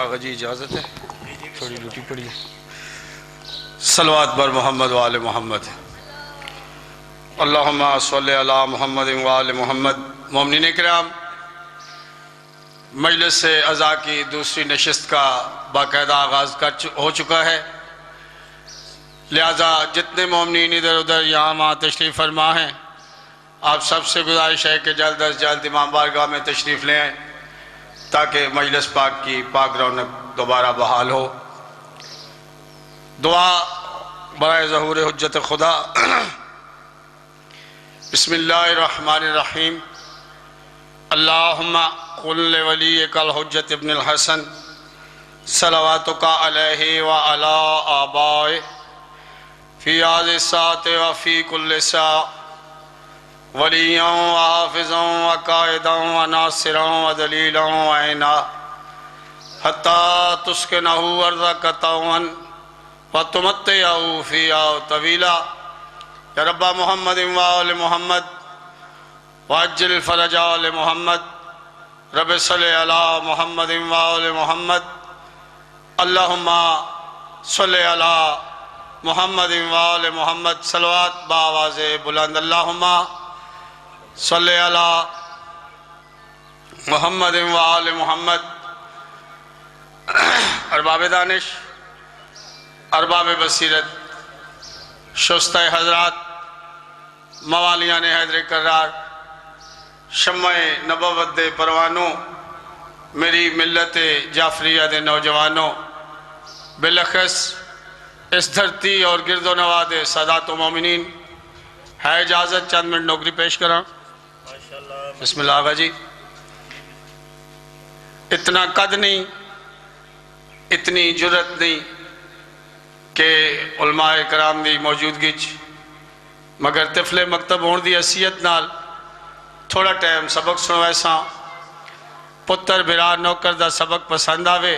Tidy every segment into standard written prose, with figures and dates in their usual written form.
آغا جی اجازت ہے؟ تھوڑی ڈیوٹی پڑی ہے۔ صلوات بر محمد وآل محمد۔ اللہم صلی علی محمد وآل محمد۔ مومنین کرام، مجلس عزا کی دوسری نشست کا باقاعدہ آغاز ہو چکا ہے، لہذا جتنے مومنین ادھر ادھر یہاں وہاں تشریف فرما ہیں، آپ سب سے گزارش ہے کہ جلد از جلد امام بارگاہ میں تشریف لیں تاکہ مجلس پاک کی پاک رونق دوبارہ بحال ہو۔ دعا برائے ظہور حجت خدا۔ بسم اللہ الرحمن الرحیم۔ اللہم قل لولیک الحجت ابن الحسن صلواتک علیہ وعلی آبائہ فی هذه الساعة وفی کل ساعة ولیاً وحافظاً وقائداً وناصراً ودلیلاً وعینا حتی تسکنہ ارضک طوعاً وتمتعہ فیہا طویلا۔ یا رب محمد وآل محمد وعجل فرج آل محمد۔ رب صلی علی محمد وآل محمد۔ اللہم صلی علی محمد وآل محمد۔ صلوات بآواز بلند۔ اللہم صلی علی محمد وآل محمد۔ ارباب دانش، ارباب بصیرت، شستہ حضرات، موالیان حیدر کرار، شمع نبوت دے پروانوں، میری ملت جعفریہ دے نوجوانوں، بلخص اس دھرتی اور گرد و نواح دے سادات و مومنین، ہے اجازت چند منٹ نوکری پیش کراں؟ بسم اللہ آغا جی۔ اتنا قد نہیں، اتنی جرت نہیں کہ علماء کرام دی موجودگی مگر طفل مکتب ہون دی حیثیت نال تھوڑا ٹائم سبق سنوائے ساں، پتر برار نوکر دا سبق پسند آوے،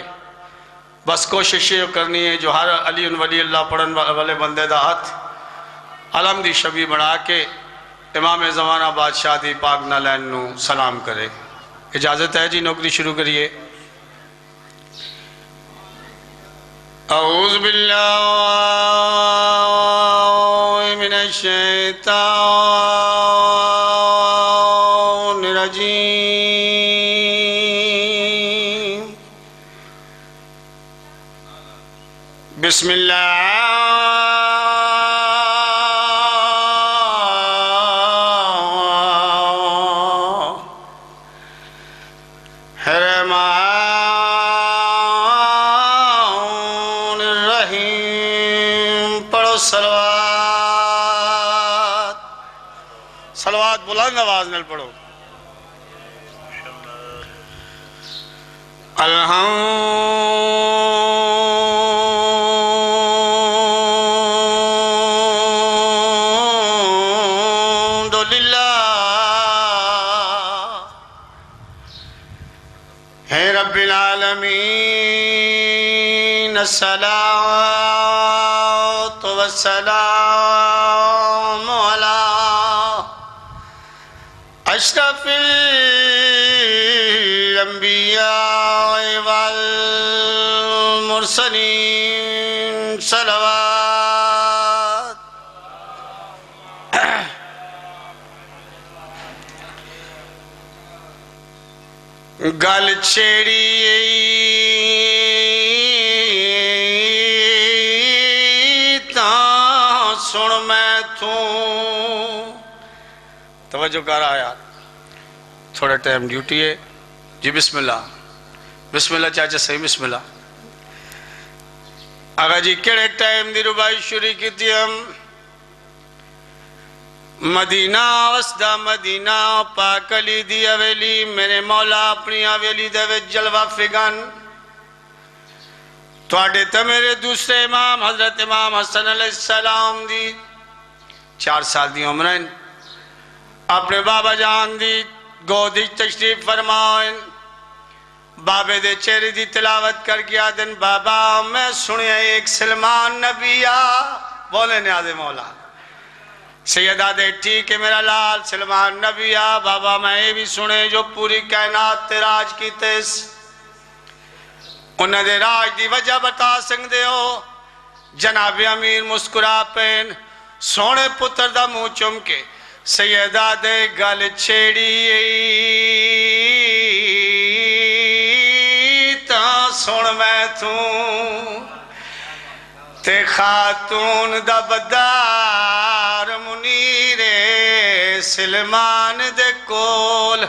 بس کوشش یہ کرنی ہے جو ہر علی ولی اللہ پڑھن والے بندے دا ہاتھ علم دی شبی بنا کے امام زمانہ بادشاہ دی پاک نالین نو سلام کرے۔ اجازت ہے جی، نوکری شروع کریے۔ اعوذ باللہ من الشیطان الرجیم۔ بسم اللہ صلوات بلند آواز نل پڑھو۔ الحمدللہ ہے رب العالمین، الصلاۃ والسلام علی اشرف الانبیاء والمرسلین۔ صلوات۔ گل چھیڑی تاں سن میں تھوں۔ توجہ کر آیا، تھوڑا ٹائم ڈیوٹی ہے جی۔ بسم اللہ، بسم اللہ چاچا، صحیح بسم اللہ۔ آغا جی کیڑے ٹائم دی ربائی شروع کی تھی ہم؟ مدینہ وسدہ مدینہ پاک علی دی حویلی، میرے مولا اپنی حویلی دے وچ جلوہ فگن تواڈے تے میرے دوسرے امام حضرت امام حسن علیہ السلام دی 4 سال دی عمرین اپنے بابا جان دی گودی تشریف فرمائیں، بابے دے چہرے دی تلاوت کر گیا دن بابا میں سنیا ایک سلمان نبی بولے نیاز مولا سیدہ دے ٹھیک ہے میرا لال سلمان نبی بابا میں بھی سنے جو پوری کائنات تراج کی تیس انہاں دے راج دی وجہ بتا سکدے ہو؟ جناب امیر مسکرا پین سونے پتر دا منہ چم کے سیدہ دے گل چھیڑی تا سن میں تے خاتون دا بدار منیر سلمان دے کول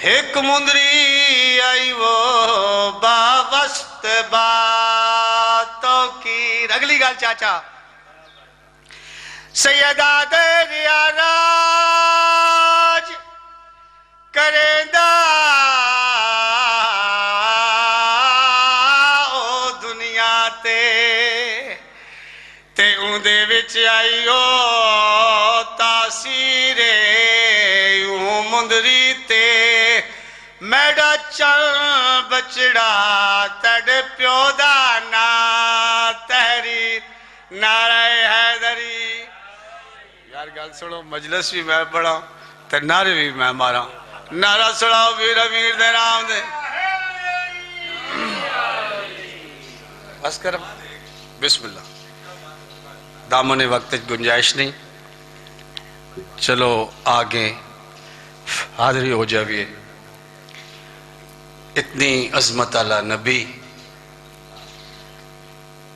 ایک مندری آئی وہ باوست باتوں کی اگلی گال چاچا سیدہ دے گیا راج کرے دا او دنیا تے اون دے وچ آئی او تاثیر اون مندری تے میڈا چل بچڑا تڑ پیو دا نا تحریر نعرہ حیدری یار گل سنو مجلس بھی میں پڑھا تے نعرے بھی میں مارا نعرہ سڑاؤ ویر امیر دے نام دے بس کرم بسم اللہ دامن وقت گنجائش نہیں چلو آگے حاضری ہو جاویے اتنی عظمت اللہ نبی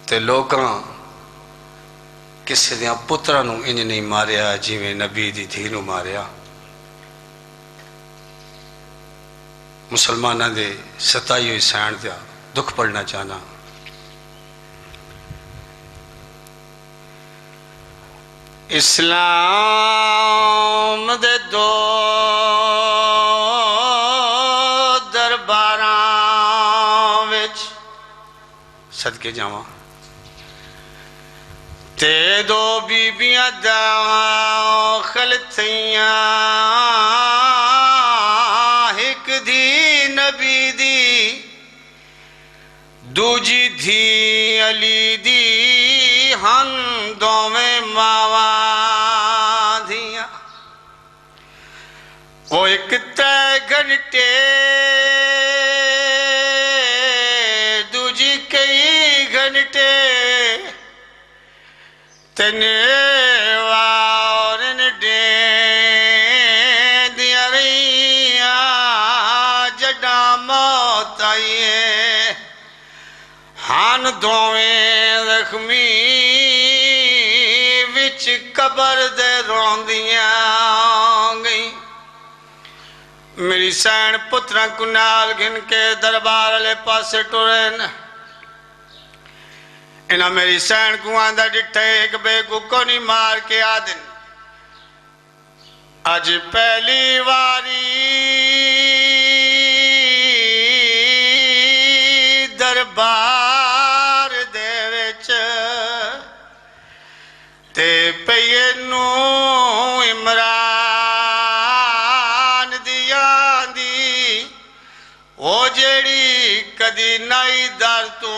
تے لوکاں کسی دیاں پترانو انج نہیں ماریا جیویں نبی دی دھینو ماریا مسلمانہ دے ستائی ہوئی سین دیا دکھ پڑھنا چاہنا اسلام دے دو درباراں وچ صدقے جاواں تے دو بیبیاں داخل تھیاں ایک دی نبی دی دوجی دھی علی دی ہن دوویں ماواں دھیاں وہ ایک تے گھنٹے دوجی کئی گھنٹے تنوارن دین دیا رہیاں جڈا موت آئیے ہان دوویں زخمی وچ قبر دے روندیاں گئی میری سین پتران کنال گھن کے دربار لے پاسے ٹورین انہاں میری سین کو آندہ ڈٹھے ایک بے کو نہیں مار کے آدن آج پہلی واری دربار دے وچ تے پینو عمران دیاں دی وہ جیڑی کدی نائی در تو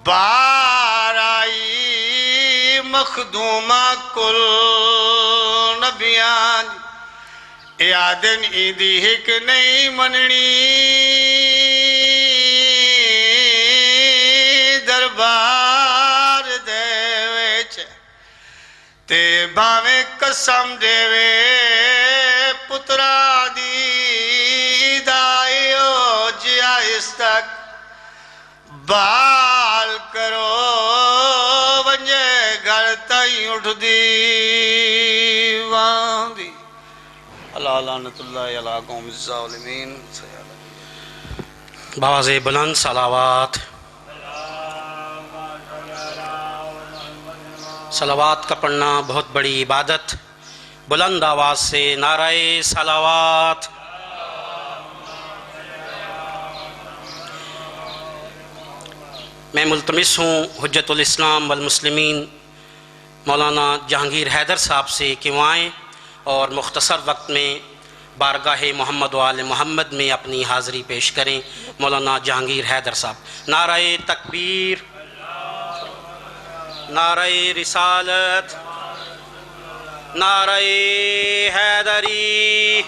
بار آئی مخدومہ کل نبیان یادن ایدی ہک نہیں مننی دربار دے وچ تے بھاویں قسم دے وے پترا دی دائیو جائز تک بال کرو ونجے گھر تائیں اٹھ دیوان دی اللہ لعنت اللہ علیہ قوم الظالمین باواز بلند صلوات صلوات کا پڑھنا بہت بڑی عبادت بلند آواز سے نعرہ صلوات میں ملتمس ہوں حجت الاسلام والمسلمین مولانا جہانگیر حیدر صاحب سے کہ وہ آئیں اور مختصر وقت میں بارگاہ محمد و آل محمد میں اپنی حاضری پیش کریں مولانا جہانگیر حیدر صاحب نعرہ تکبیر نعرہ رسالت نعرہ حیدری